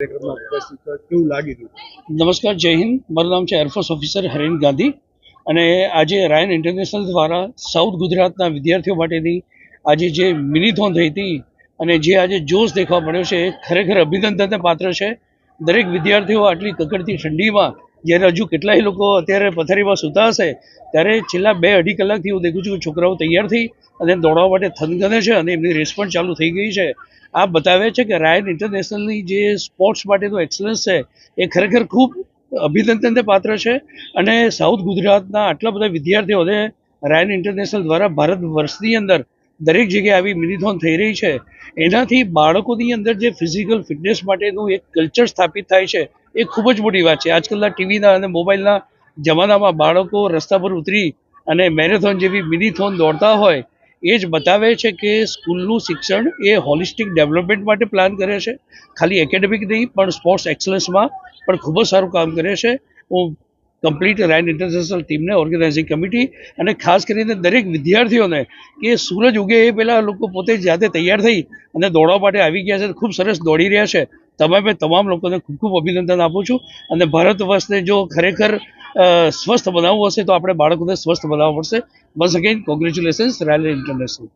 કેવું લાગી રહ્યું? નમસ્કાર, જય હિન્દ. મારું નામ છે એરફોર્સ ઓફિસર હરેન ગાંધી અને આજે રાયન ઇન્ટરનેશનલ દ્વારા સાઉથ ગુજરાતના વિદ્યાર્થીઓ માટેની આજે જે મિનિથોન થઈ હતી અને જે આજે જોશ દેખવા મળ્યો છે એ ખરેખર અભિનંદનને પાત્ર છે. દરેક વિદ્યાર્થીઓ આટલી કકડતી ઠંડીમાં જ્યારે હજુ કેટલાય લોકો અત્યારે પથારીમાં સૂતા હશે ત્યારે છેલ્લા 2-2.5 કલાકથી હું દેખું છું કે છોકરાઓ તૈયાર થઈ અને દોડવા માટે થનગને છે અને એમની રેસ પણ ચાલુ થઈ ગઈ છે. આ બતાવે છે કે રાયન ઇન્ટરનેશનલની જે સ્પોર્ટ્સ માટેનું એક્સલન્સ છે એ ખરેખર ખૂબ અભિનંદનને પાત્ર છે. અને સાઉથ ગુજરાતના આટલા બધા વિદ્યાર્થીઓને રાયન ઇન્ટરનેશનલ દ્વારા ભારત વર્ષની અંદર દરેક જગ્યાએ આવી મિનિથોન થઈ રહી છે. એનાથી બાળકોની અંદર જે ફિઝિકલ ફિટનેસ માટેનું એક કલ્ચર સ્થાપિત થાય છે એ ખૂબ જ મોટી વાત છે. આજકાલના ટીવીના અને મોબાઈલના જમાનામાં બાળકો રસ્તા પર ઉતરી અને મેરેથોન જેવી મિનિથોન દોડતા હોય એ જ બતાવે છે કે સ્કૂલનું શિક્ષણ એ હોલિસ્ટિક ડેવલપમેન્ટ માટે પ્લાન કરે છે. ખાલી એકેડેમિક નહીં પણ સ્પોર્ટ્સ એક્સલન્સમાં પણ ખૂબ જ સારું કામ કરે છે. હું કમ્પ્લીટ રાયન ઇન્ટરનેશનલ ટીમને, ઓર્ગેનાઇઝિંગ કમિટી અને ખાસ કરીને દરેક વિદ્યાર્થીઓને કે સૂરજ ઉગે એ પહેલાં લોકો પોતે જાતે તૈયાર થઈ અને દોડવા માટે આવી ગયા છે. ખૂબ સરસ દોડી રહ્યા છે. તમામ લોકોને ખૂબ ખૂબ અભિનંદન આપું છું. અને ભારત વર્ષને જો ખરેખર સ્વસ્થ બનાવવું હશે તો આપણે બાળકોને સ્વસ્થ બનાવવા પડશે. Once again congratulations Ryan international.